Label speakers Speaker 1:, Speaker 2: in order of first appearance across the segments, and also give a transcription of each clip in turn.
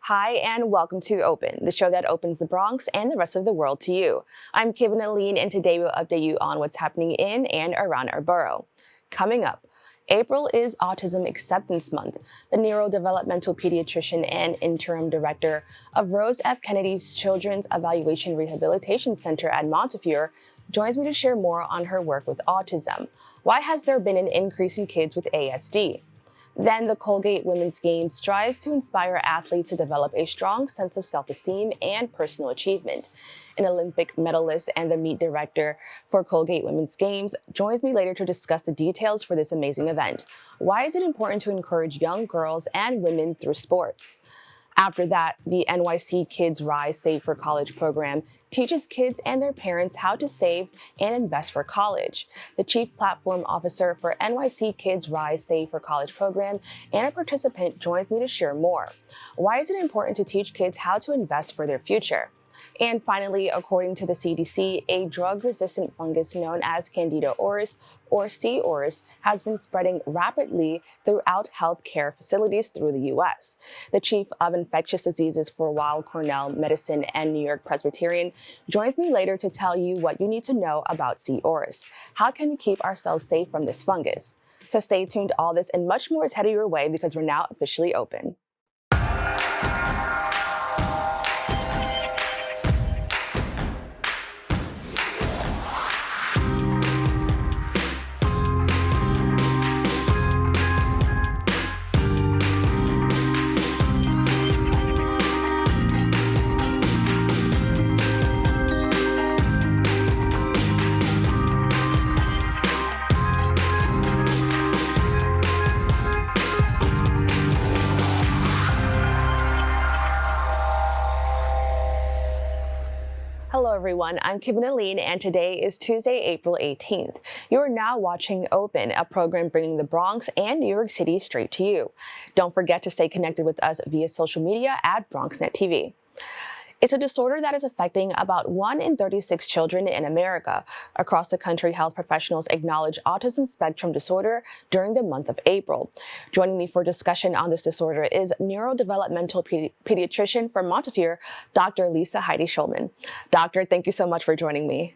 Speaker 1: Hi, and welcome to Open, the show that opens the Bronx and the rest of the world to you. I'm Kibin Alleyne, and today we'll update you on what's happening in and around our borough. Coming up, April is Autism Acceptance Month. The Neuro-Developmental Pediatrician and Interim Director of Rose F. Kennedy's Children's Evaluation Rehabilitation Center at Montefiore joins me to share more on her work with autism. Why has there been an increase in kids with ASD? Then the Colgate Women's Games strives to inspire athletes to develop a strong sense of self-esteem and personal achievement. An Olympic medalist and the meet director for Colgate Women's Games joins me later to discuss the details for this amazing event. Why is it important to encourage young girls and women through sports? After that, the NYC Kids Rise Save for College program teaches kids and their parents how to save and invest for college. The Chief Platform Officer for NYC Kids Rise Save for College program and a participant joins me to share more. Why is it important to teach kids how to invest for their future? And finally, according to the CDC, a drug-resistant fungus known as Candida auris, or C. auris, has been spreading rapidly throughout healthcare facilities through the U.S. The Chief of Infectious Diseases for Weill, Cornell Medicine, and New-York-Presbyterian joins me later to tell you what you need to know about C. auris. How can we keep ourselves safe from this fungus? So stay tuned. All this and much more is headed your way because we're now officially open. Hello everyone, I'm Kibin Alleyne, and today is Tuesday, April 18th. You are now watching Open, a program bringing the Bronx and New York City straight to you. Don't forget to stay connected with us via social media at BronxNet TV. It's a disorder that is affecting about 1 in 36 children in America. Across the country, health professionals acknowledge autism spectrum disorder during the month of April. Joining me for discussion on this disorder is Neuro-Developmental Pediatrician from Montefiore, Dr. Lisa Heidi Shulman. Doctor, thank you so much for joining me.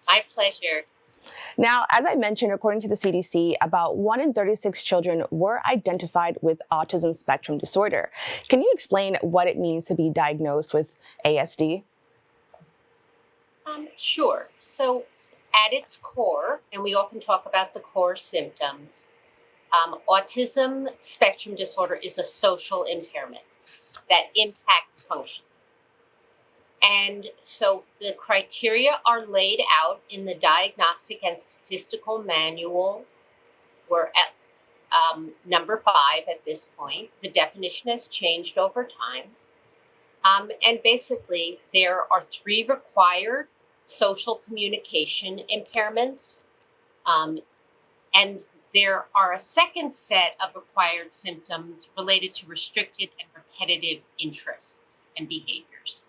Speaker 2: My pleasure.
Speaker 1: Now, as I mentioned, according to the CDC, about 1 in 36 children were identified with autism spectrum disorder. Can you explain what it means to be diagnosed with ASD?
Speaker 2: Sure. So at its core, and we often talk about the core symptoms, autism spectrum disorder is a social impairment that impacts function. And so the criteria are laid out in the Diagnostic and Statistical Manual. We're at number 5 at this point. The definition has changed over time. And basically, there are 3 required social communication impairments. And there are a second set of required symptoms related to restricted and repetitive interests and behaviors.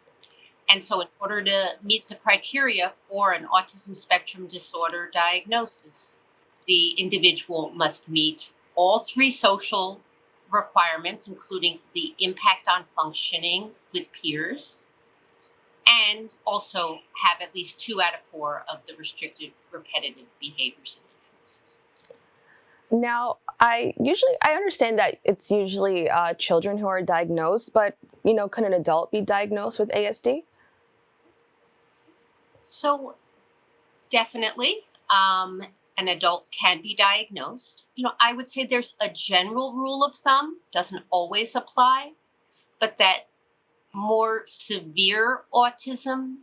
Speaker 2: And so in order to meet the criteria for an autism spectrum disorder diagnosis, the individual must meet all 3 social requirements, including the impact on functioning with peers, and also have at least 2 out of 4 of the restricted repetitive behaviors and interests.
Speaker 1: Now, I understand that it's usually children who are diagnosed, but, can an adult be diagnosed with ASD?
Speaker 2: So definitely, an adult can be diagnosed. I would say there's a general rule of thumb, doesn't always apply, but that more severe autism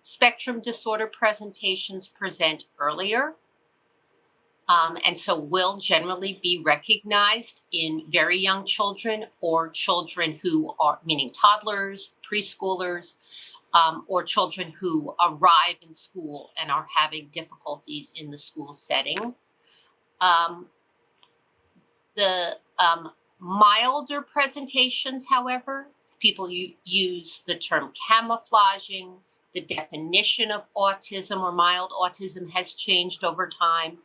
Speaker 2: spectrum disorder presentations present earlier. And so will generally be recognized in very young children or children who are, meaning toddlers, preschoolers, or children who arrive in school and are having difficulties in the school setting. The milder presentations, however, people use the term camouflaging. The definition of autism or mild autism has changed over time.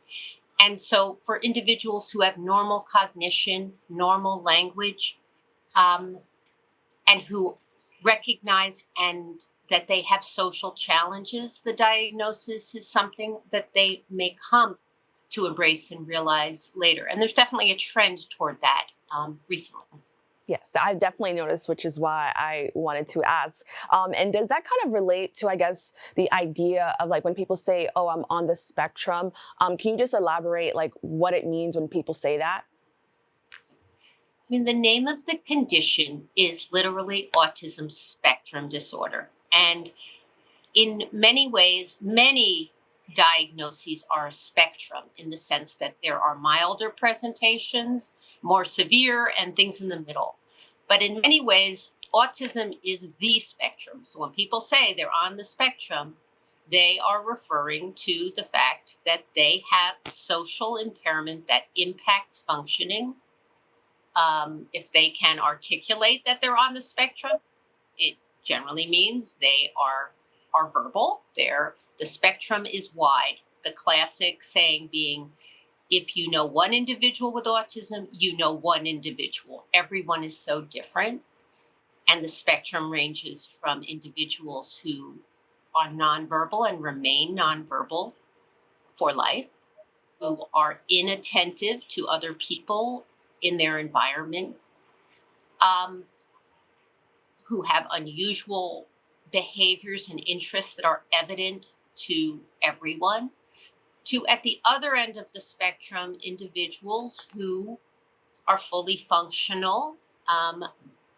Speaker 2: And so for individuals who have normal cognition, normal language, and who recognize and that they have social challenges, the diagnosis is something that they may come to embrace and realize later. And there's definitely a trend toward that recently.
Speaker 1: Yes, I've definitely noticed, which is why I wanted to ask. And does that kind of relate to, I guess, the idea of like when people say, oh, I'm on the spectrum? Can you just elaborate like what it means when people say that?
Speaker 2: I mean, the name of the condition is literally autism spectrum disorder. And in many ways, many diagnoses are a spectrum in the sense that there are milder presentations, more severe, and things in the middle. But in many ways, autism is the spectrum. So when people say they're on the spectrum, they are referring to the fact that they have social impairment that impacts functioning. If they can articulate that they're on the spectrum, it generally means they are verbal. The spectrum is wide. The classic saying being, if you know one individual with autism, you know one individual. Everyone is so different. And the spectrum ranges from individuals who are nonverbal and remain nonverbal for life, who are inattentive to other people in their environment, who have unusual behaviors and interests that are evident to everyone, to at the other end of the spectrum, individuals who are fully functional,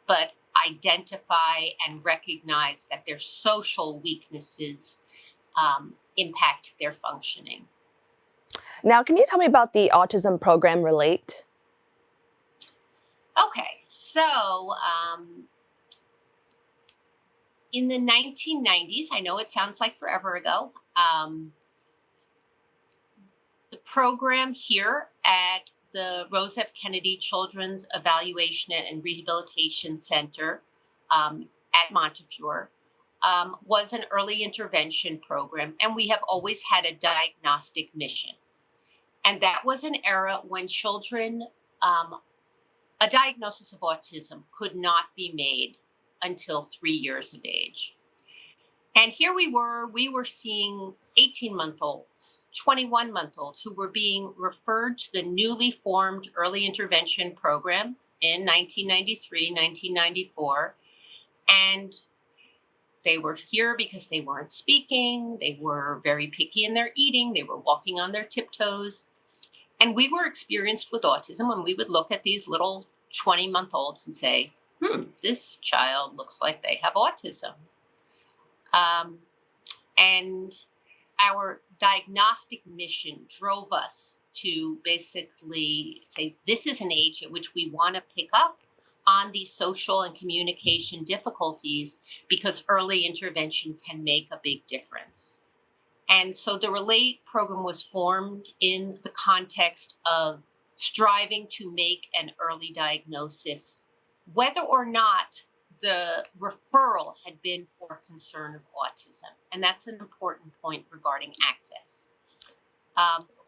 Speaker 2: but identify and recognize that their social weaknesses impact their functioning.
Speaker 1: Now, can you tell me about the autism program Relate?
Speaker 2: Okay, so in the 1990s, I know it sounds like forever ago, the program here at the Rose F. Kennedy Children's Evaluation and Rehabilitation Center at Montefiore was an early intervention program, and we have always had a diagnostic mission. And that was an era when children, a diagnosis of autism could not be made until 3 years of age. And here we were seeing 18-month-olds, 21-month-olds who were being referred to the newly formed early intervention program in 1993, 1994. And they were here because they weren't speaking. They were very picky in their eating. They were walking on their tiptoes. And we were experienced with autism when we would look at these little 20-month-olds and say, this child looks like they have autism. And our diagnostic mission drove us to basically say, this is an age at which we want to pick up on these social and communication difficulties because early intervention can make a big difference. And so the Relate program was formed in the context of striving to make an early diagnosis, whether or not the referral had been for concern of autism. And that's an important point regarding access.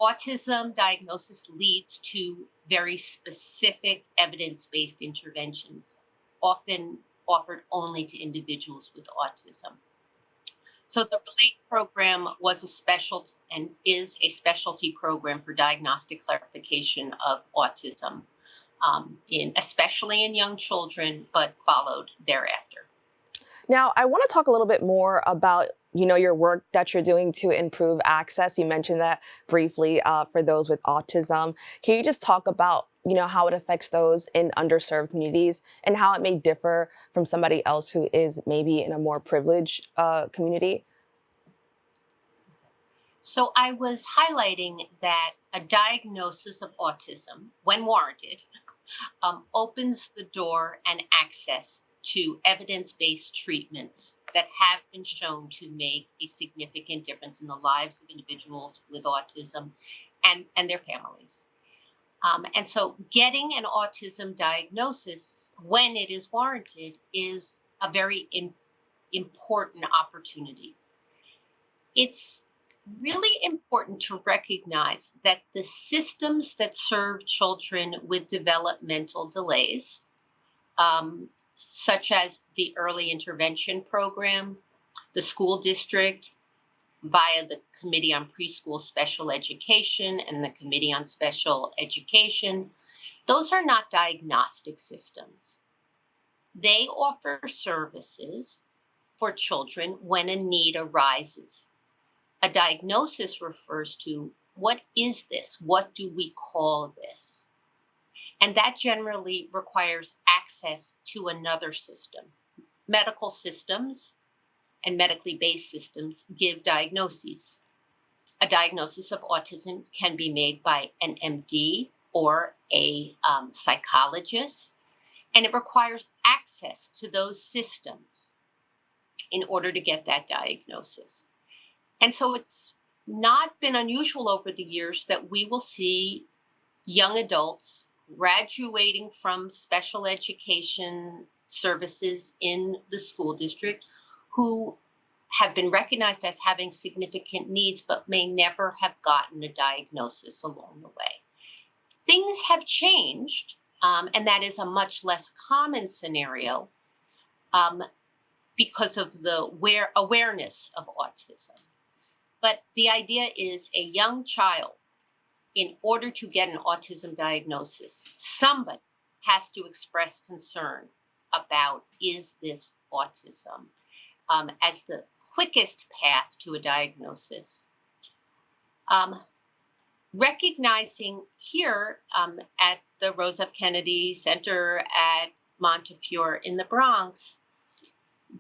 Speaker 2: Autism diagnosis leads to very specific evidence-based interventions, often offered only to individuals with autism. So the Relate program was a specialty and is a specialty program for diagnostic clarification of autism, especially in young children, but followed thereafter.
Speaker 1: Now, I want to talk a little bit more about, your work that you're doing to improve access. You mentioned that briefly for those with autism. Can you just talk about, how it affects those in underserved communities and how it may differ from somebody else who is maybe in a more privileged community?
Speaker 2: So I was highlighting that a diagnosis of autism, when warranted, opens the door and access to evidence-based treatments that have been shown to make a significant difference in the lives of individuals with autism and their families. And so getting an autism diagnosis when it is warranted is a very important opportunity. It's really important to recognize that the systems that serve children with developmental delays such as the early intervention program, the school district via the Committee on Preschool Special Education and the Committee on Special Education. Those are not diagnostic systems. They offer services for children when a need arises. A diagnosis refers to, what is this? What do we call this? And that generally requires access to another system. Medical systems and medically based systems give diagnoses. A diagnosis of autism can be made by an MD or a psychologist, and it requires access to those systems in order to get that diagnosis. And so it's not been unusual over the years that we will see young adults graduating from special education services in the school district who have been recognized as having significant needs, but may never have gotten a diagnosis along the way. Things have changed, and that is a much less common scenario because of the awareness of autism. But the idea is a young child, in order to get an autism diagnosis, somebody has to express concern about, is this autism, as the quickest path to a diagnosis. Recognizing here at the Rose F. Kennedy Center at Montefiore in the Bronx,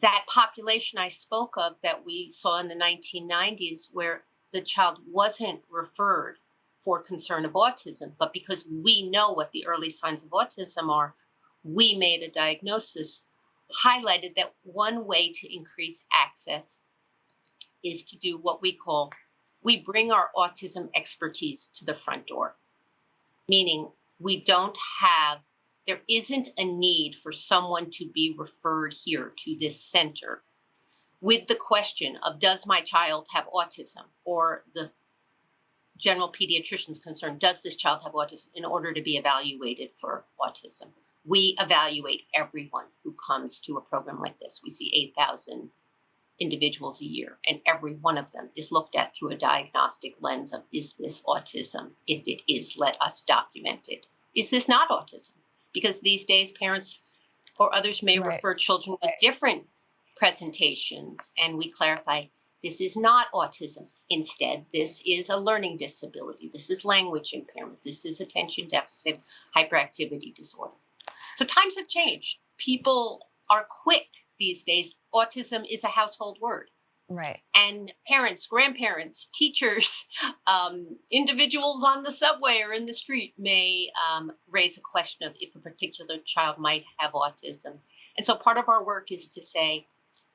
Speaker 2: that population I spoke of that we saw in the 1990s, where the child wasn't referred for concern of autism, but because we know what the early signs of autism are, we made a diagnosis, highlighted that one way to increase access is to do what we call, we bring our autism expertise to the front door, meaning there isn't a need for someone to be referred here to this center with the question of, does my child have autism? Or the general pediatrician's concern, does this child have autism, in order to be evaluated for autism? We evaluate everyone who comes to a program like this. We see 8,000 individuals a year, and every one of them is looked at through a diagnostic lens of, is this autism? If it is, let us document it. Is this not autism? Because these days, parents or others may refer children with different presentations, and we clarify, this is not autism. Instead, this is a learning disability. This is language impairment. This is attention deficit hyperactivity disorder. So times have changed. People are quick these days. Autism is a household word.
Speaker 1: Right.
Speaker 2: And parents, grandparents, teachers, individuals on the subway or in the street may raise a question of if a particular child might have autism. And so part of our work is to say,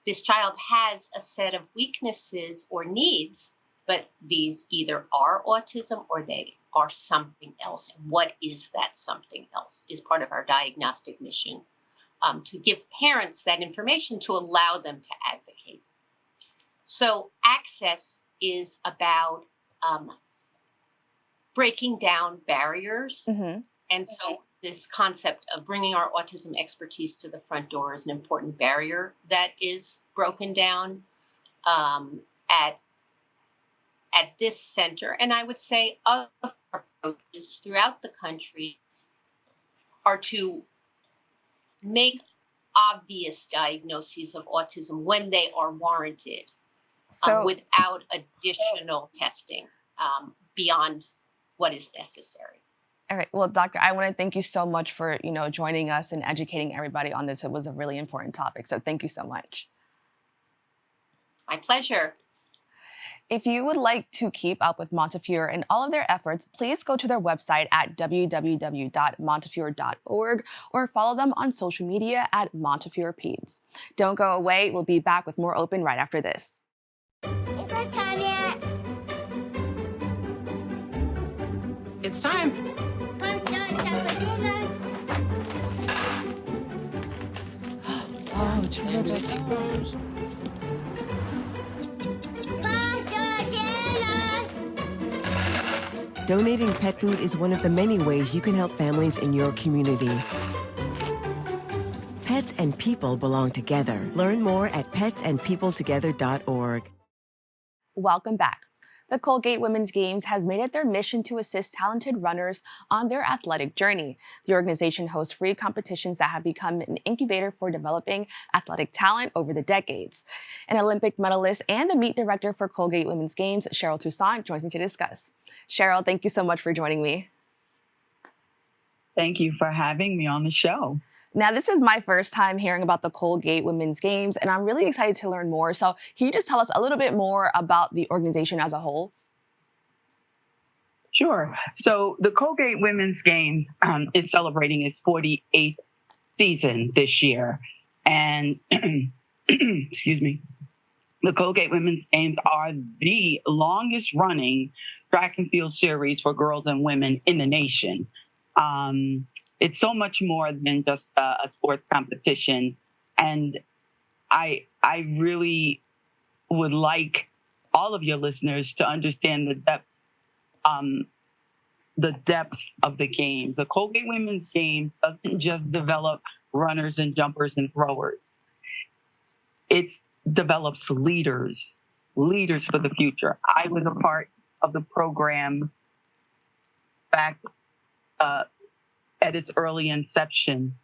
Speaker 2: this child has a set of weaknesses or needs, but these either are autism or they are something else. And what is that something else is part of our diagnostic mission, to give parents that information to allow them to advocate. So access is about breaking down barriers. Mm-hmm. And so this concept of bringing our autism expertise to the front door is an important barrier that is broken down at this center. And I would say other approaches throughout the country are to make obvious diagnoses of autism when they are warranted, without additional testing beyond what is necessary.
Speaker 1: All right. Well, Doctor, I want to thank you so much for, joining us and educating everybody on this. It was a really important topic. So thank you so much.
Speaker 2: My pleasure.
Speaker 1: If you would like to keep up with Montefiore and all of their efforts, please go to their website at www.montefiore.org or follow them on social media at Montefiore Peds. Don't go away. We'll be back with more Open right after this.
Speaker 3: Is it time yet?
Speaker 4: It's time.
Speaker 3: Come start time for dinner.
Speaker 4: Oh, terrible.
Speaker 5: Donating pet food is one of the many ways you can help families in your community. Pets and people belong together. Learn more at petsandpeopletogether.org.
Speaker 1: Welcome back. The Colgate Women's Games has made it their mission to assist talented runners on their athletic journey. The organization hosts free competitions that have become an incubator for developing athletic talent over the decades. An Olympic medalist and the meet director for Colgate Women's Games, Cheryl Toussaint, joins me to discuss. Cheryl, thank you so much for joining me.
Speaker 6: Thank you for having me on the show.
Speaker 1: Now, this is my first time hearing about the Colgate Women's Games, and I'm really excited to learn more. So can you just tell us a little bit more about the organization as a whole?
Speaker 6: Sure. So the Colgate Women's Games is celebrating its 48th season this year. And, excuse me, the Colgate Women's Games are the longest running track and field series for girls and women in the nation. It's so much more than just a sports competition. And I really would like all of your listeners to understand the depth of the games. The Colgate Women's Games doesn't just develop runners and jumpers and throwers. It develops leaders for the future. I was a part of the program back at its early inception.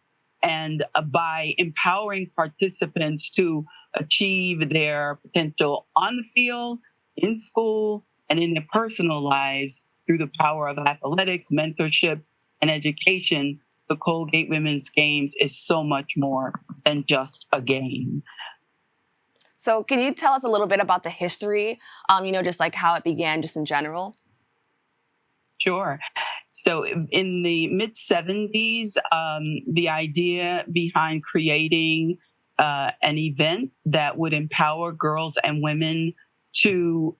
Speaker 6: And by empowering participants to achieve their potential on the field, in school, and in their personal lives through the power of athletics, mentorship, and education, the Colgate Women's Games is so much more than just a game.
Speaker 1: So can you tell us a little bit about the history, just like how it began just in general?
Speaker 6: Sure. So in the mid-70s, the idea behind creating an event that would empower girls and women to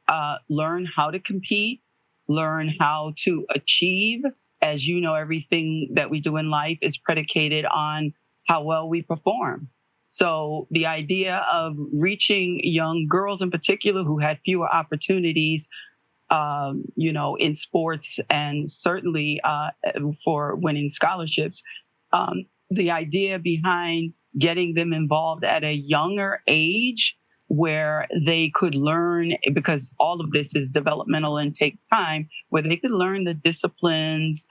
Speaker 6: learn how to compete, learn how to achieve. As you know, everything that we do in life is predicated on how well we perform. So the idea of reaching young girls in particular who had fewer opportunities in sports and certainly for winning scholarships. The idea behind getting them involved at a younger age where they could learn, because all of this is developmental and takes time, where they could learn the disciplines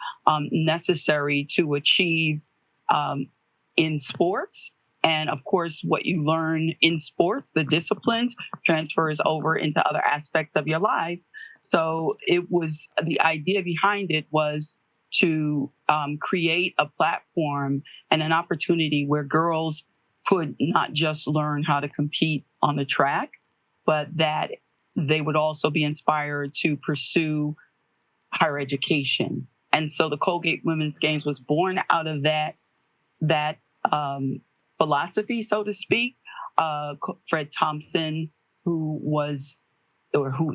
Speaker 6: necessary to achieve in sports. And of course, what you learn in sports, the disciplines, transfers over into other aspects of your life. So the idea behind it was to create a platform and an opportunity where girls could not just learn how to compete on the track, but that they would also be inspired to pursue higher education. And so the Colgate Women's Games was born out of that philosophy, so to speak. Fred Thompson, who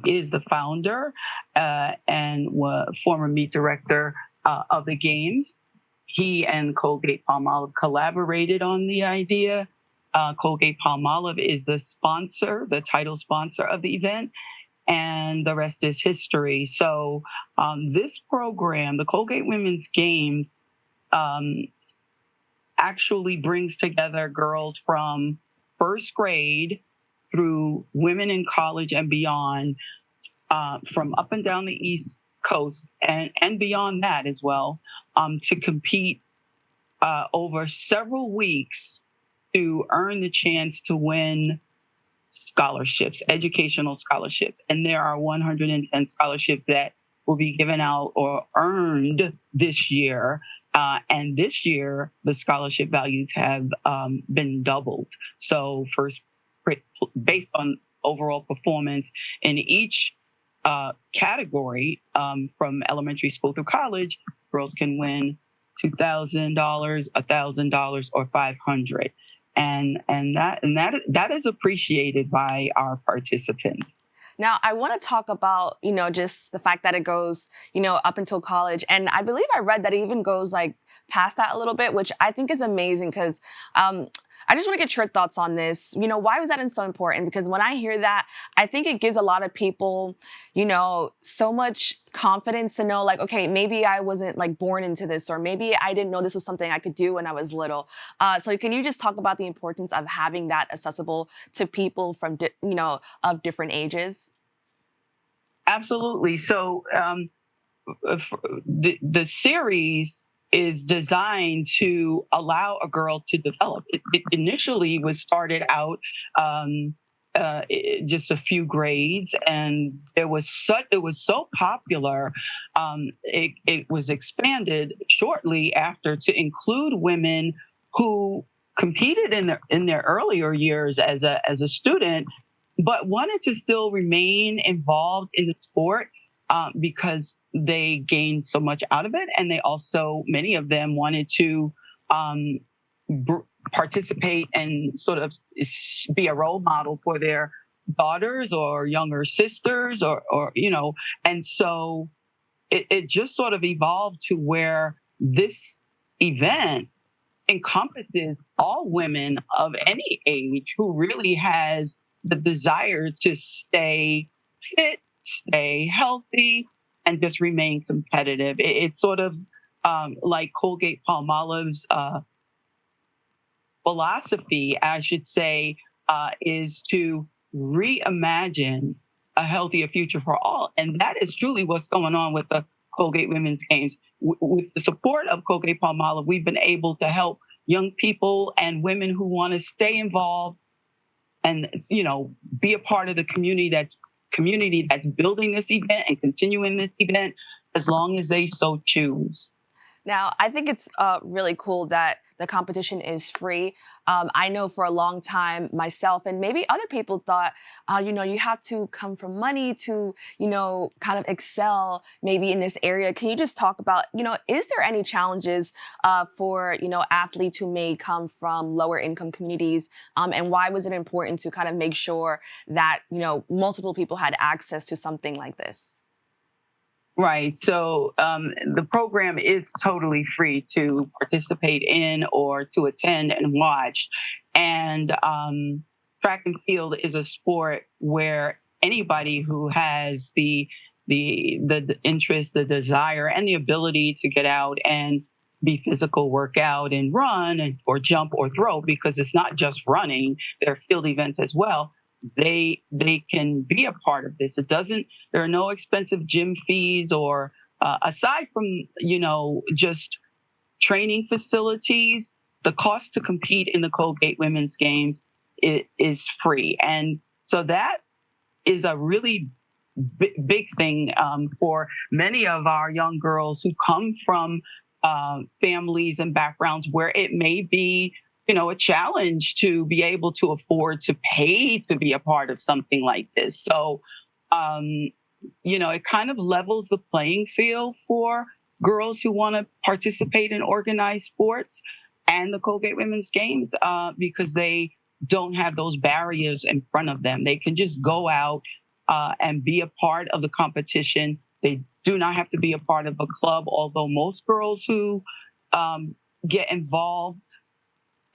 Speaker 6: is the founder and former meet director of the games. He and Colgate-Palmolive collaborated on the idea. Colgate-Palmolive is the title sponsor of the event, and the rest is history. So this program, the Colgate Women's Games, actually brings together girls from first grade through women in college and beyond, from up and down the East Coast and beyond that as well, to compete over several weeks to earn the chance to win scholarships, educational scholarships. And there are 110 scholarships that will be given out or earned this year. And this year, the scholarship values have been doubled. So first, based on overall performance in each category, from elementary school through college, girls can win $2,000, $1,000, or $500, and that is appreciated by our participants.
Speaker 1: Now, I want to talk about, just the fact that it goes, up until college. And I believe I read that it even goes like past that a little bit, which I think is amazing because I just want to get your thoughts on this. Why was that so important? Because when I hear that, I think it gives a lot of people, so much confidence to know, like, okay, maybe I wasn't like born into this, or maybe I didn't know this was something I could do when I was little. So can you just talk about the importance of having that accessible to people from, of different ages?
Speaker 6: Absolutely. So the series is designed to allow a girl to develop. It initially was started out just a few grades, and it was so popular. It was expanded shortly after to include women who competed in their earlier years as a student, but wanted to still remain involved in the sport. Because they gained so much out of it, and they also, many of them wanted to participate and sort of be a role model for their daughters or younger sisters, or and so it just sort of evolved to where this event encompasses all women of any age who really has the desire to stay fit, stay healthy, and just remain competitive. It's sort of like Colgate-Palmolive's philosophy, I should say, is to reimagine a healthier future for all. And that is truly what's going on with the Colgate Women's Games. With the support of Colgate-Palmolive, we've been able to help young people and women who want to stay involved and, be a part of the community that's building this event and continuing this event as long as they so choose.
Speaker 1: Now, I think it's really cool that the competition is free. I know for a long time, myself and maybe other people thought, you have to come from money to, kind of excel maybe in this area. Can you just talk about, is there any challenges for, athletes who may come from lower income communities? And why was it important to kind of make sure that, multiple people had access to something like this?
Speaker 6: Right. So the program is totally free to participate in or to attend and watch. And track and field is a sport where anybody who has the interest, the desire, and the ability to get out and be physical, work out and run or jump or throw, because it's not just running, there are field events as well. They can be a part of this. There are no expensive gym fees or aside from, just training facilities, the cost to compete in the Colgate Women's Games is free. And so that is a really big thing for many of our young girls who come from families and backgrounds where it may be a challenge to be able to afford to pay to be a part of something like this. So, it kind of levels the playing field for girls who want to participate in organized sports and the Colgate Women's Games because they don't have those barriers in front of them. They can just go out and be a part of the competition. They do not have to be a part of a club, although most girls who get involved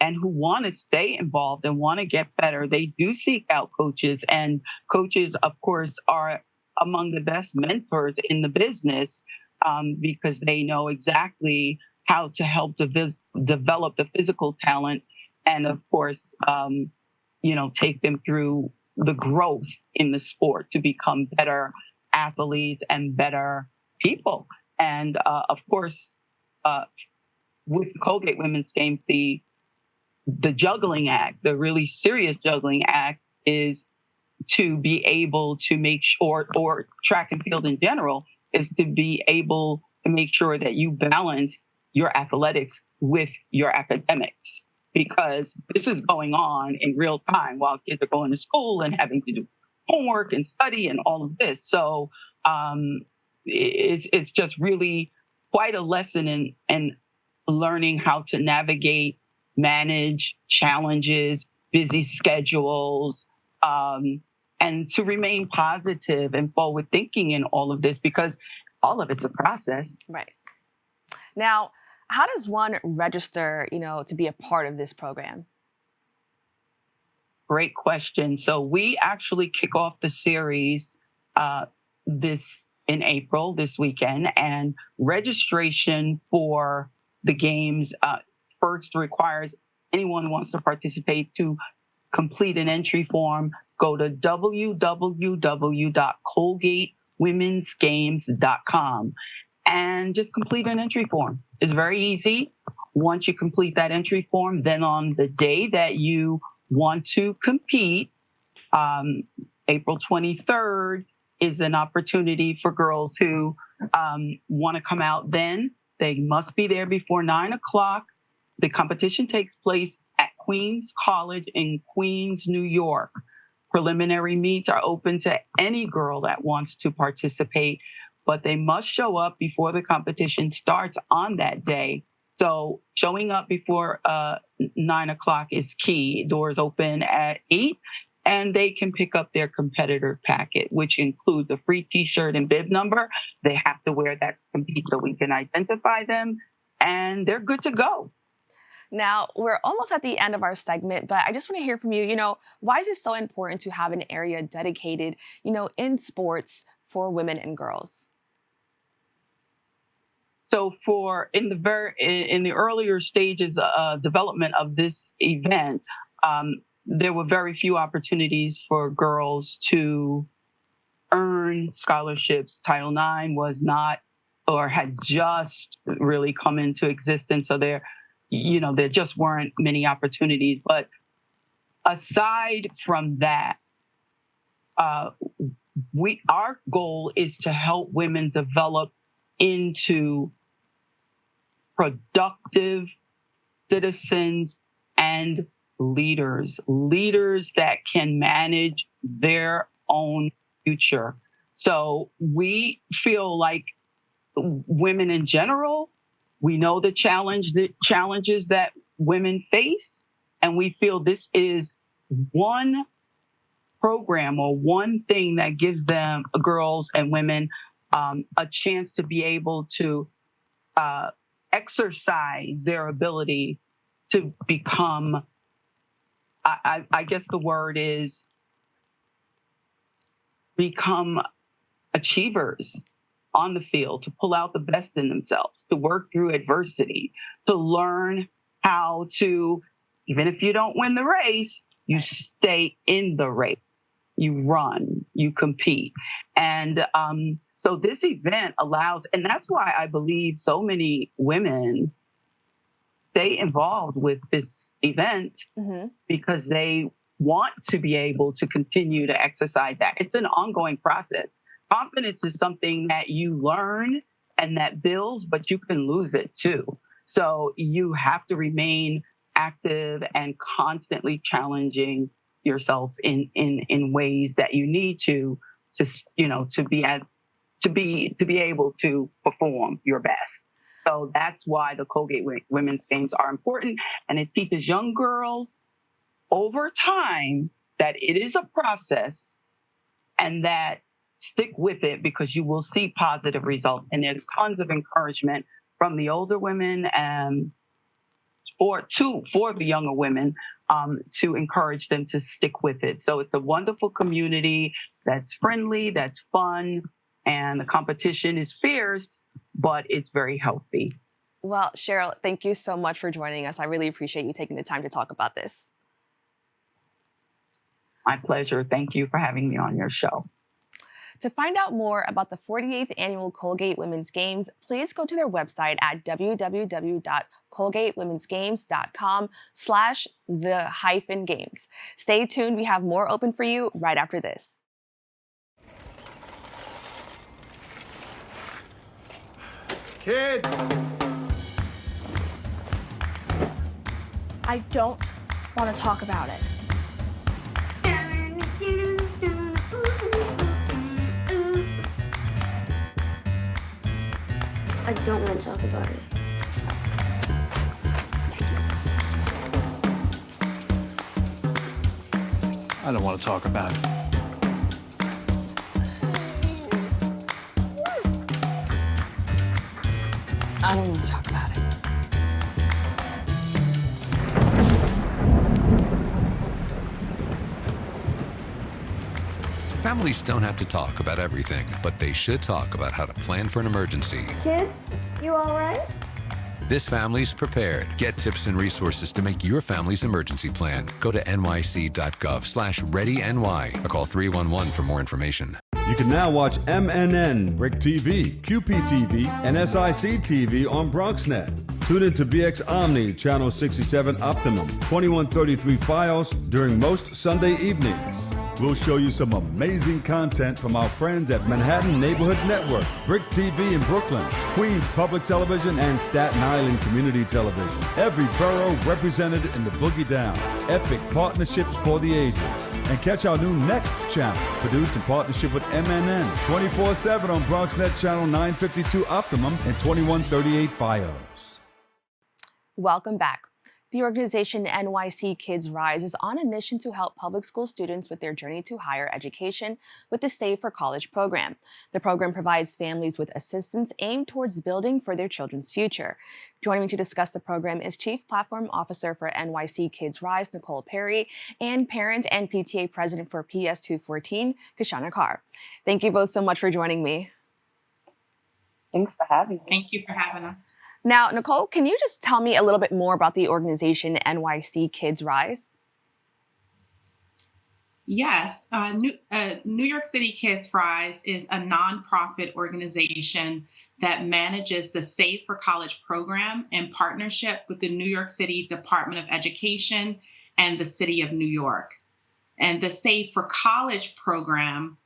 Speaker 6: and who want to stay involved and want to get better, they do seek out coaches. And coaches, of course, are among the best mentors in the business because they know exactly how to help develop the physical talent and, of course, take them through the growth in the sport to become better athletes and better people. And, of course, with the Colgate Women's Games, the juggling act, the really serious juggling act, is to be able to make sure, or track and field in general, is to be able to make sure that you balance your athletics with your academics, because this is going on in real time while kids are going to school and having to do homework and study and all of this. So it's just really quite a lesson in learning how to navigate, manage challenges, busy schedules, and to remain positive and forward thinking in all of this, because all of it's a process.
Speaker 1: Right. Now, how does one register, to be a part of this program?
Speaker 6: Great question. So we actually kick off the series in April, this weekend, and registration for the games first requires anyone who wants to participate to complete an entry form. Go to www.colgatewomensgames.com and just complete an entry form. It's very easy. Once you complete that entry form, then on the day that you want to compete, April 23rd, is an opportunity for girls who want to come out then. They must be there before 9 o'clock. The competition takes place at Queens College in Queens, New York. Preliminary meets are open to any girl that wants to participate, but they must show up before the competition starts on that day. So showing up before 9 o'clock is key. Doors open at 8. And they can pick up their competitor packet, which includes a free T-shirt and bib number. They have to wear that to compete so we can identify them, and they're good to go.
Speaker 1: Now, we're almost at the end of our segment, but I just want to hear from you, why is it so important to have an area dedicated, in sports for women and girls?
Speaker 6: So in the earlier stages of development of this event, there were very few opportunities for girls to earn scholarships. Title IX was not, or had just really come into existence. So there just weren't many opportunities. But aside from that, our goal is to help women develop into productive citizens and leaders that can manage their own future. So we feel like women in general, we know the challenges that women face, and we feel this is one program or one thing that gives them, girls and women, a chance to be able to exercise their ability to become, I guess the word is, become achievers on the field, to pull out the best in themselves, to work through adversity, to learn how to, even if you don't win the race, you stay in the race, you run, you compete. And so this event allows, and that's why I believe so many women stay involved with this event, because they want to be able to continue to exercise that. It's an ongoing process. Confidence is something that you learn and that builds, but you can lose it too. So you have to remain active and constantly challenging yourself in ways that you need to be able to perform your best. So that's why the Colgate Women's Games are important. And it teaches young girls over time that it is a process, and that stick with it, because you will see positive results. And there's tons of encouragement from the older women and for the younger women to encourage them to stick with it. So it's a wonderful community that's friendly, that's fun, and the competition is fierce, but it's very healthy.
Speaker 1: Well, Cheryl, thank you so much for joining us. I really appreciate you taking the time to talk about this.
Speaker 6: My pleasure. Thank you for having me on your show.
Speaker 1: To find out more about the 48th Annual Colgate Women's Games, please go to their website at www.colgatewomensgames.com/the-games. Stay tuned. We have more open for you right after this.
Speaker 7: Kids!
Speaker 8: I don't want to talk about it.
Speaker 3: I don't want to talk about it.
Speaker 7: I don't want to talk about it.
Speaker 1: I don't want to talk about it.
Speaker 9: Families don't have to talk about everything, but they should talk about how to plan for an emergency.
Speaker 3: Kids, you all right?
Speaker 9: This family's prepared. Get tips and resources to make your family's emergency plan. Go to nyc.gov/readyny or call 311 for more information.
Speaker 10: You can now watch MNN, Brick TV, QPTV, and SIC TV on BronxNet. Tune in to BX Omni, Channel 67 Optimum, 2133 Fios during most Sunday evenings. We'll show you some amazing content from our friends at Manhattan Neighborhood Network, Brick TV in Brooklyn, Queens Public Television, and Staten Island Community Television. Every borough represented in the Boogie Down. Epic partnerships for the ages. And catch our new Next channel, produced in partnership with MNN, 24/7 on BronxNet Channel 952 Optimum and 2138 Fios.
Speaker 1: Welcome back. The organization NYC Kids Rise is on a mission to help public school students with their journey to higher education with the Save for College program. The program provides families with assistance aimed towards building for their children's future. Joining me to discuss the program is Chief Platform Officer for NYC Kids Rise, Nicole Perry, and Parent and PTA President for PS214, Kishana Carr. Thank you both so much for joining me.
Speaker 6: Thanks for having me.
Speaker 11: Thank you for having us.
Speaker 1: Now, Nicole, can you just tell me a little bit more about the organization NYC Kids Rise?
Speaker 11: Yes, New York City Kids Rise is a nonprofit organization that manages the Save for College program in partnership with the New York City Department of Education and the City of New York. And the Save for College program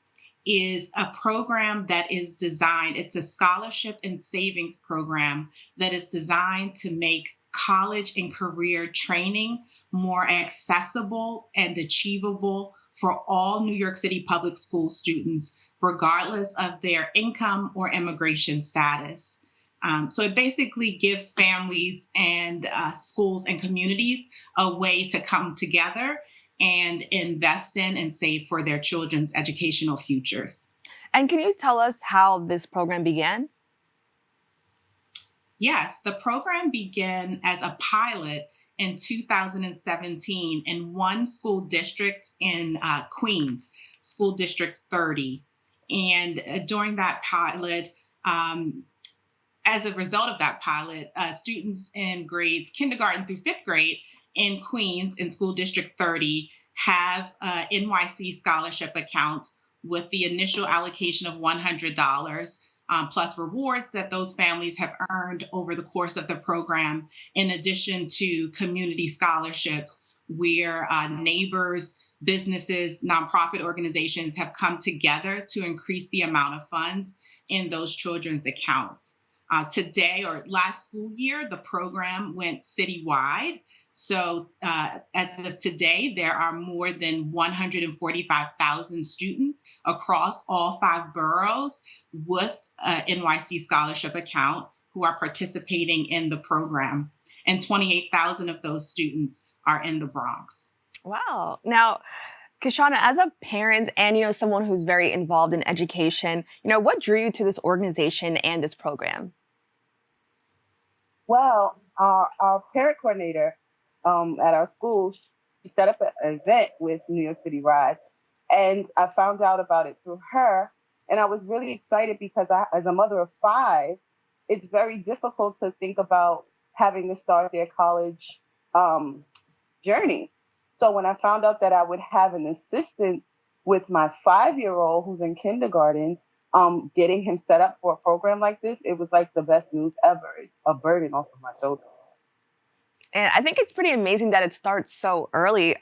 Speaker 11: is a program that is designed, it's a scholarship and savings program that is designed to make college and career training more accessible and achievable for all New York City public school students, regardless of their income or immigration status. So it basically gives families and schools and communities a way to come together and invest in and save for their children's educational futures.
Speaker 1: And can you tell us how this program began?
Speaker 11: Yes, the program began as a pilot in 2017 in one school district in Queens, School District 30. And during that pilot, as a result of that pilot, students in grades kindergarten through fifth grade in Queens in School District 30 have an NYC scholarship account with the initial allocation of $100 plus rewards that those families have earned over the course of the program, in addition to community scholarships where neighbors, businesses, nonprofit organizations have come together to increase the amount of funds in those children's accounts. Today, or last school year, the program went citywide. So as of today, there are more than 145,000 students across all 5 boroughs with an NYC scholarship account who are participating in the program. And 28,000 of those students are in the Bronx.
Speaker 1: Wow. Now, Kishana, as a parent and, someone who's very involved in education, what drew you to this organization and this program?
Speaker 12: Well, our parent coordinator at our school, she set up an event with New York City Rise, and I found out about it through her. And I was really excited because as a mother of 5, it's very difficult to think about having to start their college journey. So when I found out that I would have an assistance with my 5-year-old who's in kindergarten, getting him set up for a program like this, it was like the best news ever. It's a burden off of my shoulders.
Speaker 1: And I think it's pretty amazing that it starts so early.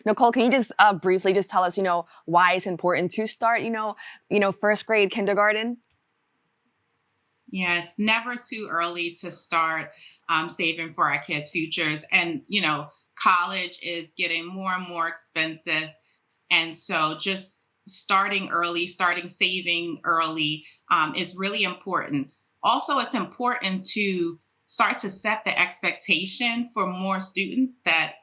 Speaker 1: Nicole, can you just briefly just tell us, why it's important to start, first grade kindergarten?
Speaker 11: Yeah, it's never too early to start saving for our kids' futures. And, college is getting more and more expensive. And so just starting early, starting saving early is really important. Also, it's important to start to set the expectation for more students that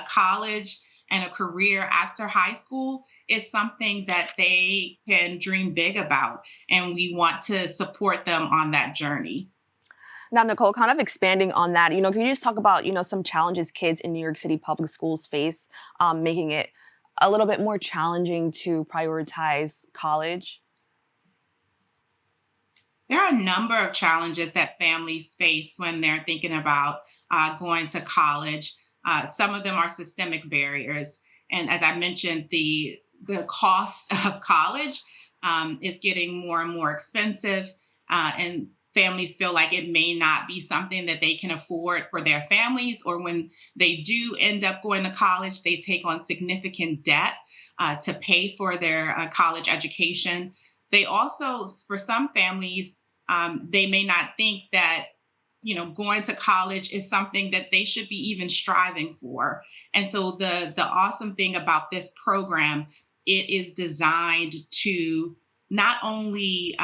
Speaker 11: college and a career after high school is something that they can dream big about. And we want to support them on that journey.
Speaker 1: Now, Nicole, kind of expanding on that, can you just talk about, some challenges kids in New York City public schools face, making it a little bit more challenging to prioritize college?
Speaker 11: There are a number of challenges that families face when they're thinking about going to college. Some of them are systemic barriers. And as I mentioned, the cost of college is getting more and more expensive. And families feel like it may not be something that they can afford for their families, or when they do end up going to college, they take on significant debt to pay for their college education. They also, for some families, they may not think that, going to college is something that they should be even striving for. And so the awesome thing about this program, it is designed to not only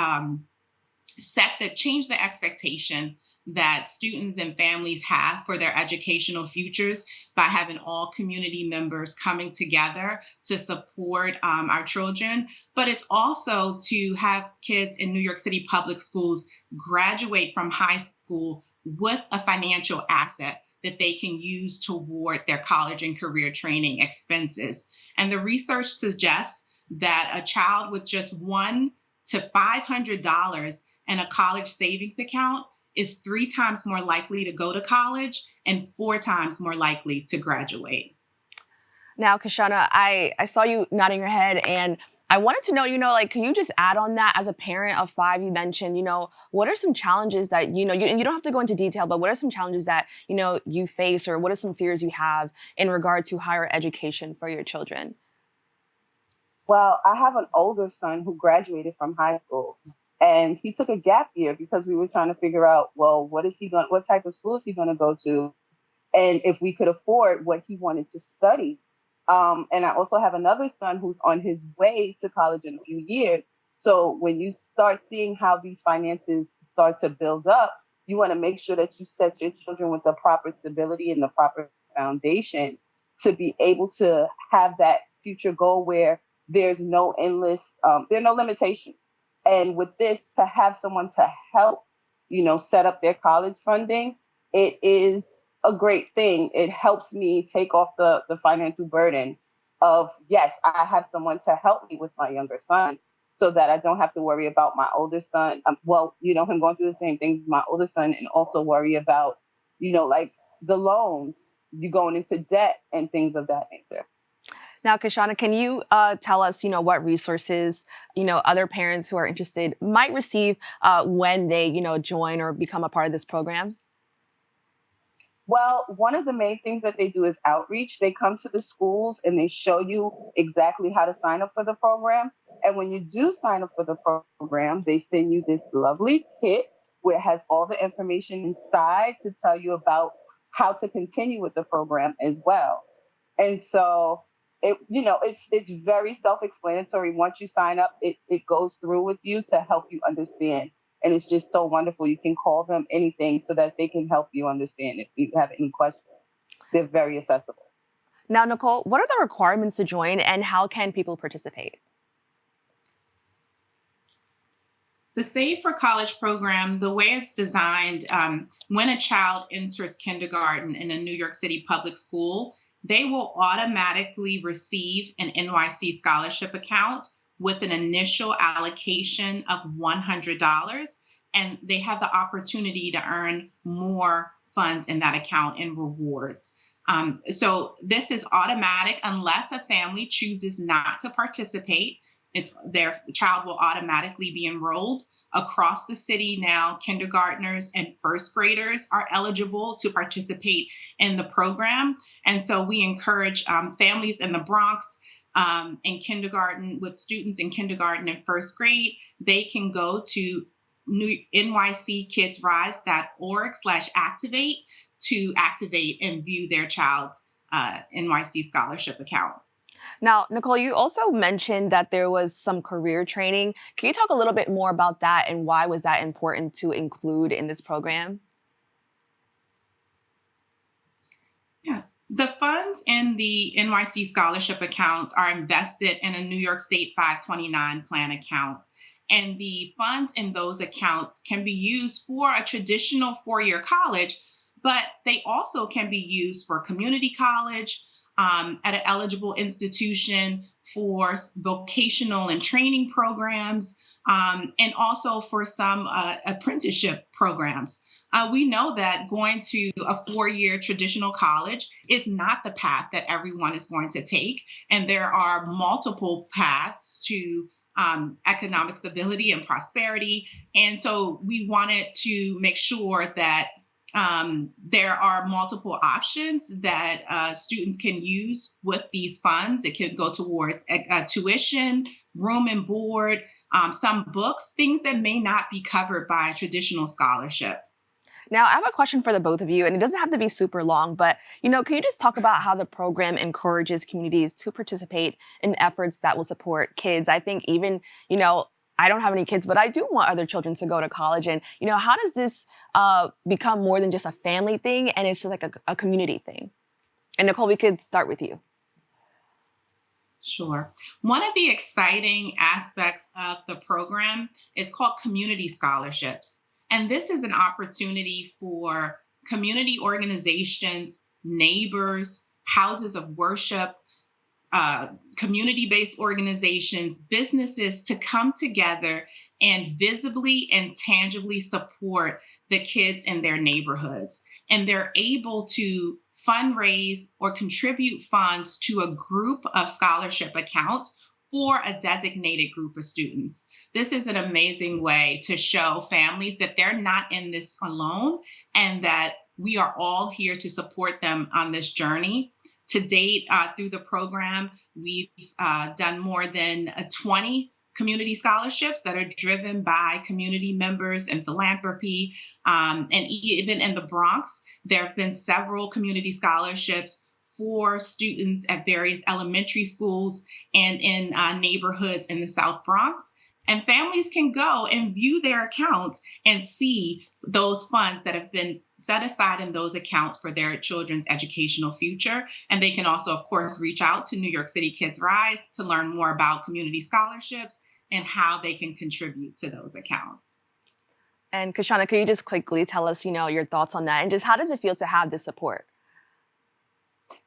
Speaker 11: change the expectation that students and families have for their educational futures by having all community members coming together to support our children, but it's also to have kids in New York City public schools graduate from high school with a financial asset that they can use toward their college and career training expenses. And the research suggests that a child with just $100 to $500 in a college savings account is 3 times more likely to go to college and 4 times more likely to graduate.
Speaker 1: Now, Kishana, I saw you nodding your head, and I wanted to know, can you just add on that as a parent of 5? You mentioned, what are some challenges that, you don't have to go into detail, but what are some challenges that, you face, or what are some fears you have in regard to higher education for your children?
Speaker 12: Well, I have an older son who graduated from high school, and he took a gap year because we were trying to figure out, well, what type of school is he going to go to, and if we could afford what he wanted to study. And I also have another son who's on his way to college in a few years. So when you start seeing how these finances start to build up, you want to make sure that you set your children with the proper stability and the proper foundation to be able to have that future goal where there's no endless, there are no limitations. And with this, to have someone to help, set up their college funding, it is a great thing. It helps me take off the financial burden of, yes, I have someone to help me with my younger son so that I don't have to worry about my older son. Him going through the same things as my older son, and also worry about, like the loans, you going into debt and things of that nature.
Speaker 1: Now, Kishana, can you tell us, what resources, other parents who are interested might receive when they, join or become a part of this program?
Speaker 12: Well, one of the main things that they do is outreach. They come to the schools and they show you exactly how to sign up for the program. And when you do sign up for the program, they send you this lovely kit where it has all the information inside to tell you about how to continue with the program as well. And so it's very self-explanatory. Once you sign up, it goes through with you to help you understand. And it's just so wonderful. You can call them anything so that they can help you understand if you have any questions. They're very accessible.
Speaker 1: Now, Nicole, what are the requirements to join, and how can people participate?
Speaker 11: The Save for College program, the way it's designed, when a child enters kindergarten in a New York City public school, they will automatically receive an NYC scholarship account with an initial allocation of $100, and they have the opportunity to earn more funds in that account in rewards. So this is automatic unless a family chooses not to participate. Their child will automatically be enrolled. Across the city now, kindergartners and first graders are eligible to participate in the program. And so we encourage families in the Bronx in kindergarten, with students in kindergarten and first grade, they can go to nyckidsrise.org/activate to activate and view their child's NYC scholarship account.
Speaker 1: Now, Nicole, you also mentioned that there was some career training. Can you talk a little bit more about that, and why was that important to include in this program?
Speaker 11: Yeah. The funds in the NYC scholarship accounts are invested in a New York State 529 plan account. And the funds in those accounts can be used for a traditional four-year college, but they also can be used for community college, at an eligible institution for vocational and training programs, and also for some apprenticeship programs. We know that going to a 4-year traditional college is not the path that everyone is going to take. And there are multiple paths to economic stability and prosperity. And so we wanted to make sure that there are multiple options that students can use with these funds. It could go towards tuition, room and board, some books, things that may not be covered by a traditional scholarship.
Speaker 1: Now, I have a question for the both of you, and it doesn't have to be super long, but, can you just talk about how the program encourages communities to participate in efforts that will support kids? I think even, I don't have any kids, but I do want other children to go to college. And, how does this become more than just a family thing, and it's just like a community thing? And Nicole, we could start with you.
Speaker 11: Sure. One of the exciting aspects of the program is called community scholarships. And this is an opportunity for community organizations, neighbors, houses of worship, community-based organizations, businesses to come together and visibly and tangibly support the kids in their neighborhoods. And they're able to fundraise or contribute funds to a group of scholarship accounts for a designated group of students. This is an amazing way to show families that they're not in this alone and that we are all here to support them on this journey. To date, through the program, we've done more than 20 community scholarships that are driven by community members and philanthropy. And even in the Bronx, there have been several community scholarships for students at various elementary schools and in neighborhoods in the South Bronx. And families can go and view their accounts and see those funds that have been set aside in those accounts for their children's educational future. And they can also, of course, reach out to New York City Kids Rise to learn more about community scholarships and how they can contribute to those accounts.
Speaker 1: And Kishana, can you just quickly tell us, your thoughts on that? And just how does it feel to have this support?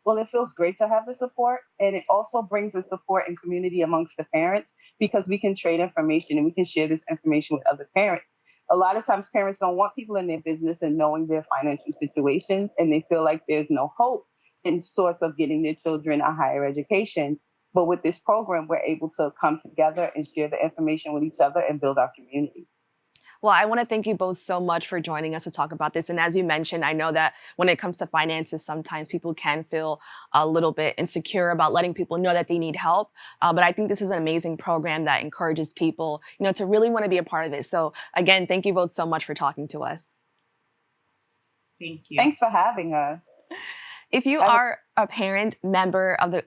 Speaker 12: Well, it feels great to have the support, and it also brings the support and community amongst the parents because we can trade information and we can share this information with other parents. A lot of times parents don't want people in their business and knowing their financial situations, and they feel like there's no hope in sorts of getting their children a higher education. But with this program, we're able to come together and share the information with each other and build our community.
Speaker 1: Well, I want to thank you both so much for joining us to talk about this. And as you mentioned, I know that when it comes to finances, sometimes people can feel a little bit insecure about letting people know that they need help. But I think this is an amazing program that encourages people, to really want to be a part of it. So again, thank you both so much for talking to us.
Speaker 11: Thank you.
Speaker 12: Thanks for having us.
Speaker 1: If you are a parent or member of the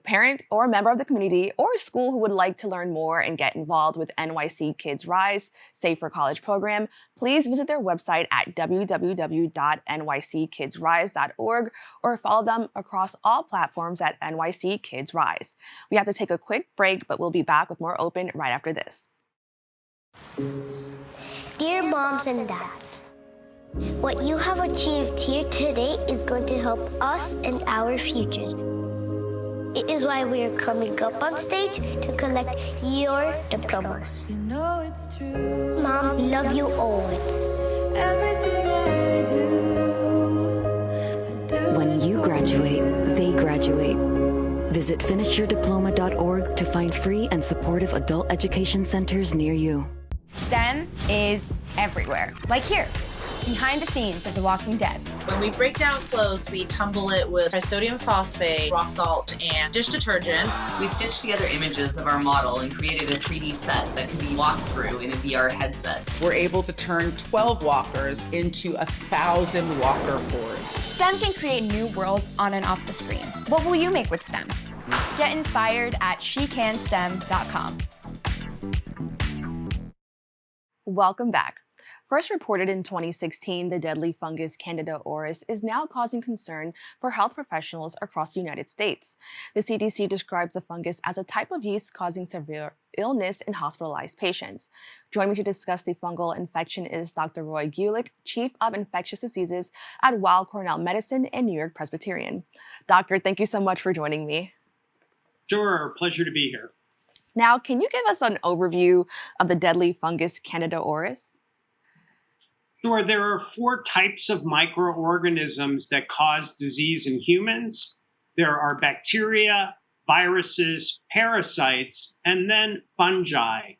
Speaker 1: community or school who would like to learn more and get involved with NYC Kids Rise Safe for College program, please visit their website at www.nyckidsrise.org or follow them across all platforms at NYC Kids Rise. We have to take a quick break, but we'll be back with more Open right after this.
Speaker 13: Dear moms and dads, what you have achieved here today is going to help us and our futures. It is why we are coming up on stage to collect your diplomas.
Speaker 14: You know it's true.
Speaker 13: Mom, we love you always.
Speaker 14: Everything I do.
Speaker 15: When you graduate, they graduate. Visit finishyourdiploma.org to find free and supportive adult education centers near you.
Speaker 16: STEM is everywhere, like here. Behind the scenes of The Walking Dead.
Speaker 17: When we break down clothes, we tumble it with trisodium phosphate, rock salt, and dish detergent.
Speaker 18: We stitched together images of our model and created a 3D set that can be walked through in a VR headset.
Speaker 19: We're able to turn 12 walkers into 1,000 walker boards.
Speaker 16: STEM can create new worlds on and off the screen. What will you make with STEM? Get inspired at shecanstem.com.
Speaker 1: Welcome back. First reported in 2016, the deadly fungus Candida auris is now causing concern for health professionals across the United States. The CDC describes the fungus as a type of yeast causing severe illness in hospitalized patients. Joining me to discuss the fungal infection is Dr. Roy Gulick, Chief of Infectious Diseases at Weill Cornell Medicine and NewYork-Presbyterian. Doctor, thank you so much for joining me.
Speaker 20: Sure, pleasure to be here.
Speaker 1: Now, can you give us an overview of the deadly fungus Candida auris?
Speaker 20: Sure, there are 4 types of microorganisms that cause disease in humans. There are bacteria, viruses, parasites, and then fungi.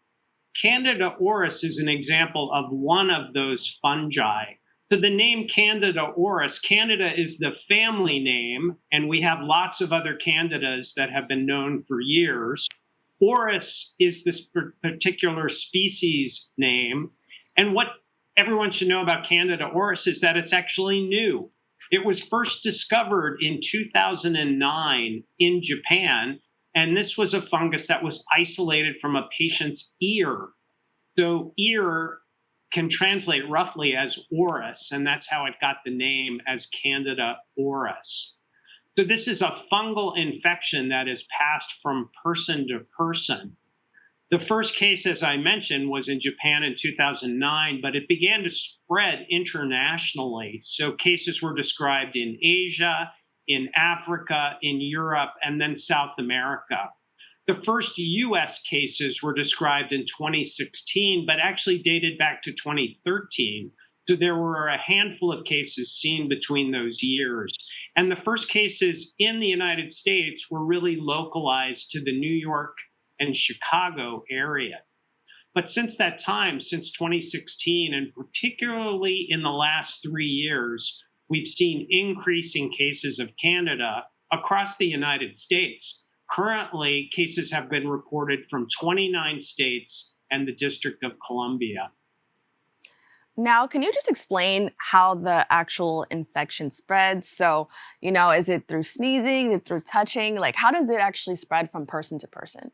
Speaker 20: Candida auris is an example of one of those fungi. So the name Candida auris, Candida is the family name, and we have lots of other Candidas that have been known for years. Auris is this particular species name. And what everyone should know about Candida auris is that it's actually new. It was first discovered in 2009 in Japan, and this was a fungus that was isolated from a patient's ear. So ear can translate roughly as auris, and that's how it got the name as Candida auris. So this is a fungal infection that is passed from person to person. The first case, as I mentioned, was in Japan in 2009, but it began to spread internationally. So cases were described in Asia, in Africa, in Europe, and then South America. The first US cases were described in 2016, but actually dated back to 2013. So there were a handful of cases seen between those years. And the first cases in the United States were really localized to the New York and Chicago area. But since that time, since 2016, and particularly in the last 3 years, we've seen increasing cases of Candida across the United States. Currently, cases have been reported from 29 states and the District of Columbia.
Speaker 1: Now, can you just explain how the actual infection spreads? So, is it through sneezing, is it through touching? Like, how does it actually spread from person to person?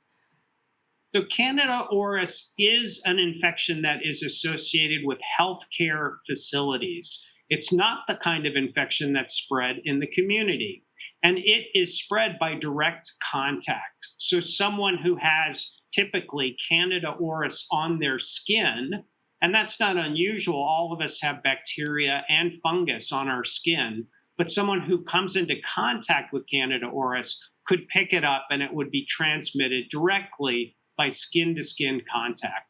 Speaker 20: So Candida auris is an infection that is associated with healthcare facilities. It's not the kind of infection that's spread in the community. And it is spread by direct contact. So someone who has typically Candida auris on their skin, and that's not unusual, all of us have bacteria and fungus on our skin, but someone who comes into contact with Candida auris could pick it up and it would be transmitted directly by skin-to-skin contact.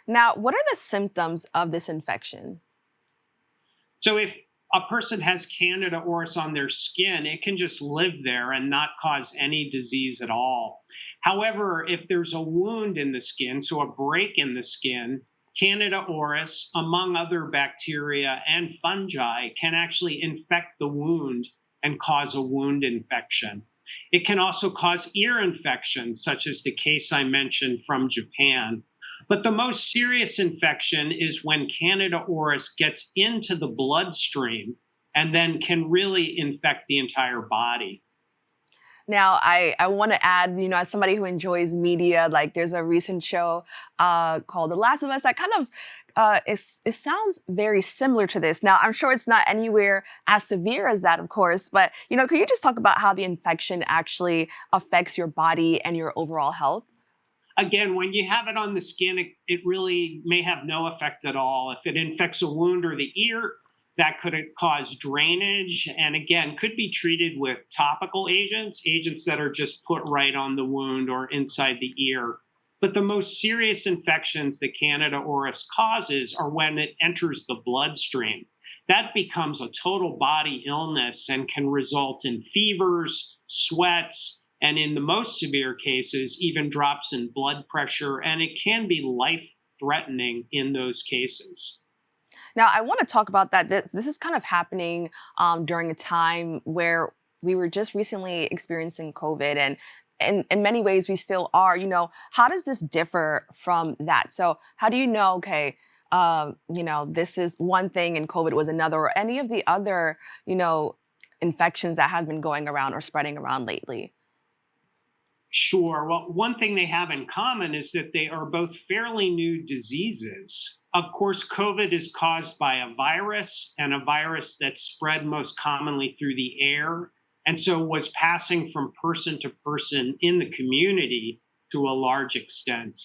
Speaker 1: Now, what are the symptoms of this infection?
Speaker 20: So if a person has Candida auris on their skin, it can just live there and not cause any disease at all. However, if there's a wound in the skin, so a break in the skin, Candida auris, among other bacteria and fungi, can actually infect the wound and cause a wound infection. It can also cause ear infections, such as the case I mentioned from Japan. But the most serious infection is when Candida auris gets into the bloodstream and then can really infect the entire body.
Speaker 1: Now, I want to add, as somebody who enjoys media, like there's a recent show called The Last of Us that kind of, it sounds very similar to this. Now, I'm sure it's not anywhere as severe as that, of course, but, could you just talk about how the infection actually affects your body and your overall health?
Speaker 20: Again, when you have it on the skin, it really may have no effect at all. If it infects a wound or the ear, that could cause drainage, and again, could be treated with topical agents that are just put right on the wound or inside the ear. But the most serious infections that Candida auris causes are when it enters the bloodstream. That becomes a total body illness and can result in fevers, sweats, and in the most severe cases, even drops in blood pressure, and it can be life-threatening in those cases.
Speaker 1: Now, I want to talk about that. This is kind of happening during a time where we were just recently experiencing COVID, and in many ways we still are. How does this differ from that? So how do you know, okay, this is one thing and COVID was another, or any of the other, infections that have been going around or spreading around lately?
Speaker 20: Sure. Well, one thing they have in common is that they are both fairly new diseases. Of course, COVID is caused by a virus, and a virus that's spread most commonly through the air, and so was passing from person to person in the community to a large extent.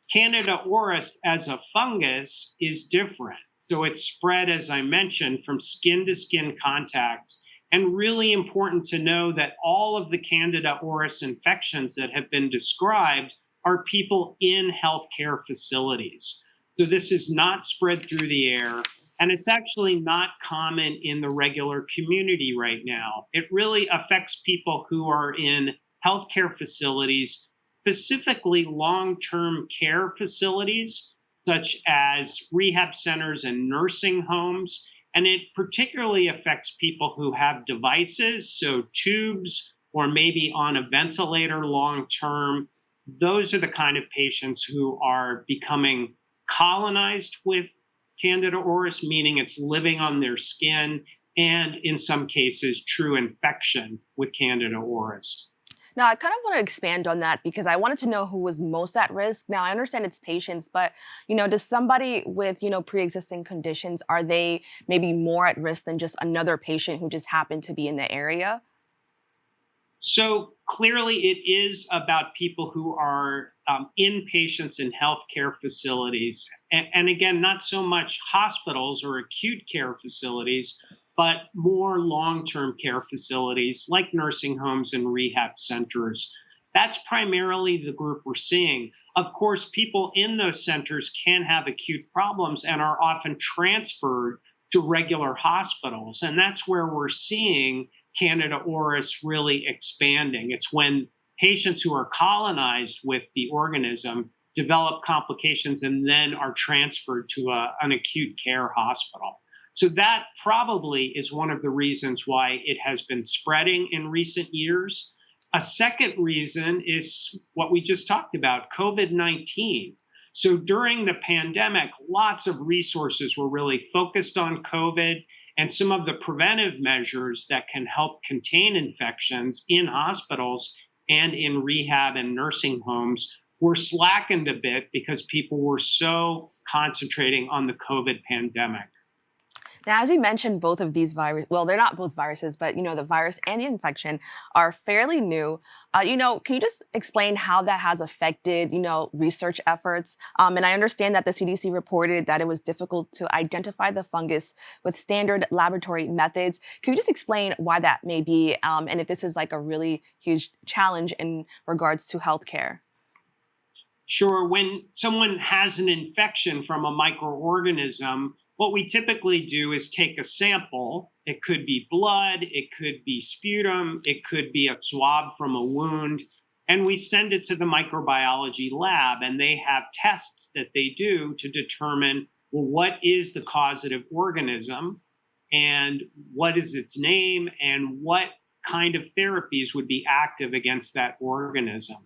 Speaker 20: Candida auris as a fungus is different. So it's spread, as I mentioned, from skin to skin contact. And really important to know that all of the Candida auris infections that have been described are people in healthcare facilities. So this is not spread through the air, and it's actually not common in the regular community right now. It really affects people who are in healthcare facilities, specifically long-term care facilities, such as rehab centers and nursing homes. And it particularly affects people who have devices, so tubes, or maybe on a ventilator long-term. Those are the kind of patients who are becoming colonized with Candida auris, meaning it's living on their skin, and in some cases, true infection with Candida auris.
Speaker 1: Now, I kind of want to expand on that because I wanted to know who was most at risk. Now, I understand it's patients, but, does somebody with, pre-existing conditions, are they maybe more at risk than just another patient who just happened to be in the area?
Speaker 20: So clearly it is about people who are inpatients in healthcare facilities. And again, not so much hospitals or acute care facilities, but more long-term care facilities like nursing homes and rehab centers. That's primarily the group we're seeing. Of course, people in those centers can have acute problems and are often transferred to regular hospitals. And that's where we're seeing Candida auris really expanding. It's when patients who are colonized with the organism develop complications and then are transferred to an acute care hospital. So that probably is one of the reasons why it has been spreading in recent years. A second reason is what we just talked about, COVID-19. So during the pandemic, lots of resources were really focused on COVID and some of the preventive measures that can help contain infections in hospitals and in rehab and nursing homes were slackened a bit because people were so concentrating on the COVID pandemic.
Speaker 1: Now, as you mentioned, both of these viruses, well, they're not both viruses, but, the virus and the infection are fairly new. Can you just explain how that has affected, research efforts? And I understand that the CDC reported that it was difficult to identify the fungus with standard laboratory methods. Can you just explain why that may be, and if this is like a really huge challenge in regards to healthcare?
Speaker 20: Sure. When someone has an infection from a microorganism, what we typically do is take a sample. It could be blood, it could be sputum, it could be a swab from a wound, and we send it to the microbiology lab, and they have tests that they do to determine, well, what is the causative organism, and what is its name, and what kind of therapies would be active against that organism.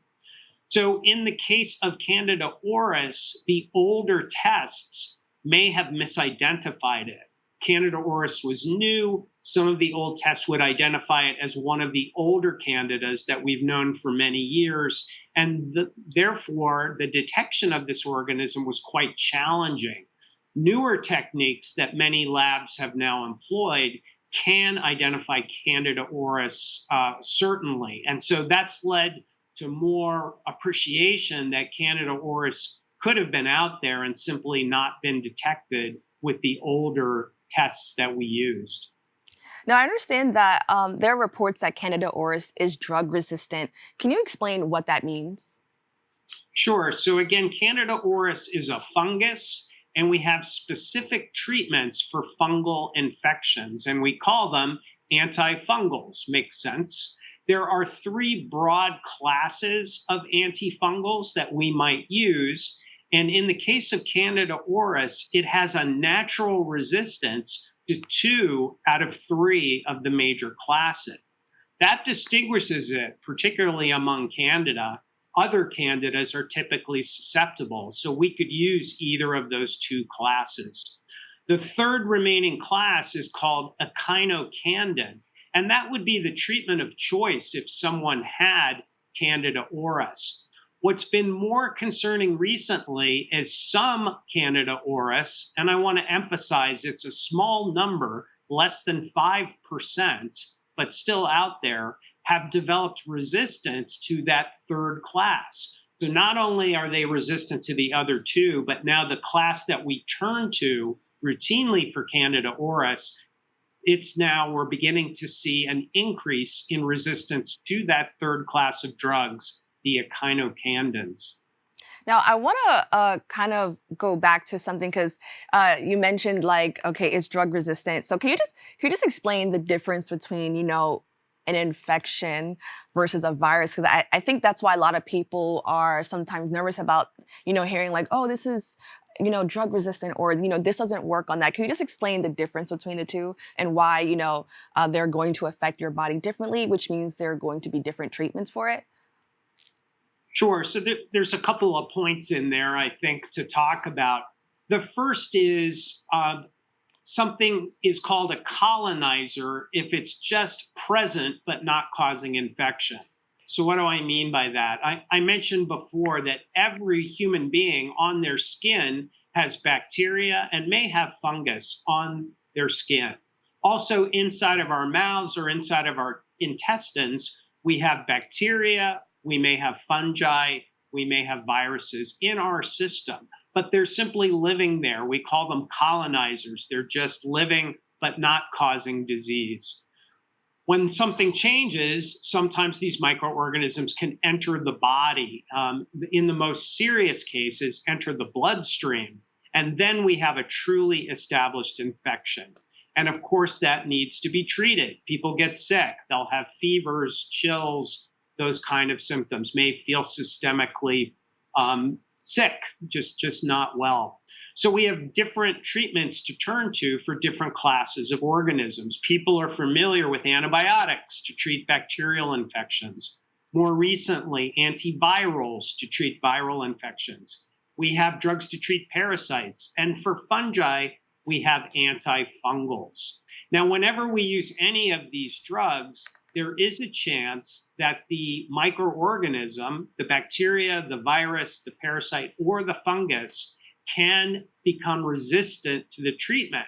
Speaker 20: So in the case of Candida auris, the older tests may have misidentified it. Candida auris was new. Some of the old tests would identify it as one of the older candidas that we've known for many years. And therefore, the detection of this organism was quite challenging. Newer techniques that many labs have now employed can identify Candida auris, certainly. And so that's led to more appreciation that Candida auris could have been out there and simply not been detected with the older tests that we used.
Speaker 1: Now, I understand that there are reports that Candida auris is drug resistant. Can you explain what that means?
Speaker 20: Sure. So again, Candida auris is a fungus, and we have specific treatments for fungal infections, and we call them antifungals. Makes sense. There are three broad classes of antifungals that we might use. And in the case of Candida auris, it has a natural resistance to 2 out of 3 of the major classes. That distinguishes it, particularly among Candida. Other Candidas are typically susceptible, so we could use either of those 2 classes. The third remaining class is called echinocandin, and that would be the treatment of choice if someone had Candida auris. What's been more concerning recently is some Candida auris, and I want to emphasize it's a small number, less than 5%, but still out there, have developed resistance to that third class. So not only are they resistant to the other two, but now the class that we turn to routinely for Candida auris, we're beginning to see an increase in resistance to that third class of drugs, the echinocandins.
Speaker 1: Now, I want to kind of go back to something because you mentioned it's drug resistant. So can you just explain the difference between, an infection versus a virus? Because I think that's why a lot of people are sometimes nervous about, hearing oh, this is, drug resistant, or, this doesn't work on that. Can you just explain the difference between the two and why, they're going to affect your body differently, which means there are going to be different treatments for it?
Speaker 20: Sure. So there's a couple of points in there, I think, to talk about. The first is something is called a colonizer if it's just present but not causing infection. So what do I mean by that? I mentioned before that every human being on their skin has bacteria and may have fungus on their skin. Also, inside of our mouths or inside of our intestines, we have bacteria, we may have fungi, we may have viruses in our system, but they're simply living there. We call them colonizers. They're just living but not causing disease. When something changes, sometimes these microorganisms can enter the body. In the most serious cases, enter the bloodstream. And then we have a truly established infection. And of course, that needs to be treated. People get sick. They'll have fevers, chills, those kind of symptoms, may feel systemically sick, just not well. So we have different treatments to turn to for different classes of organisms. People are familiar with antibiotics to treat bacterial infections. More recently, antivirals to treat viral infections. We have drugs to treat parasites. And for fungi, we have antifungals. Now, whenever we use any of these drugs, there is a chance that the microorganism, the bacteria, the virus, the parasite, or the fungus can become resistant to the treatment,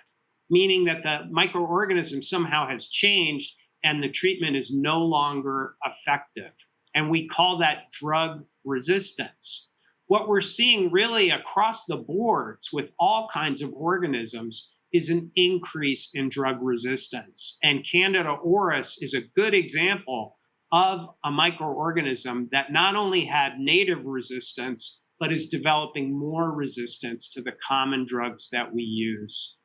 Speaker 20: meaning that the microorganism somehow has changed and the treatment is no longer effective. And we call that drug resistance. What we're seeing really across the boards with all kinds of organisms is an increase in drug resistance. And Candida auris is a good example of a microorganism that not only had native resistance, but is developing more resistance to the common drugs that we use.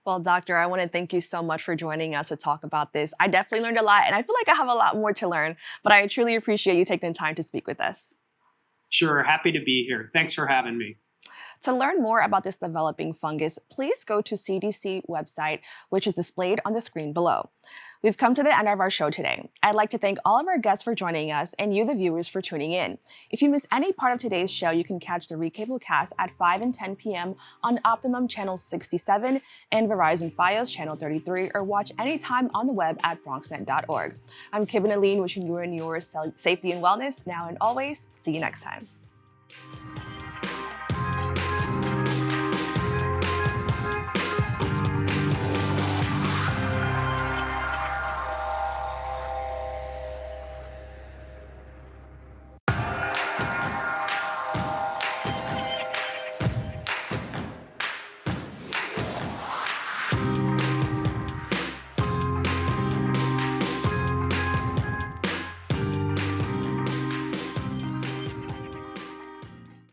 Speaker 1: Well, doctor, I want to thank you so much for joining us to talk about this. I definitely learned a lot, and I feel like I have a lot more to learn, but I truly appreciate you taking the time to speak with us.
Speaker 20: Sure, happy to be here. Thanks for having me.
Speaker 1: To learn more about this developing fungus, please go to CDC website, which is displayed on the screen below. We've come to the end of our show today. I'd like to thank all of our guests for joining us and you, the viewers, for tuning in. If you miss any part of today's show, you can catch the recablecast at 5 and 10 p.m. on Optimum Channel 67 and Verizon Fios Channel 33, or watch anytime on the web at bronxnet.org. I'm Kibin Alleyne, wishing you and yours safety and wellness now and always. See you next time.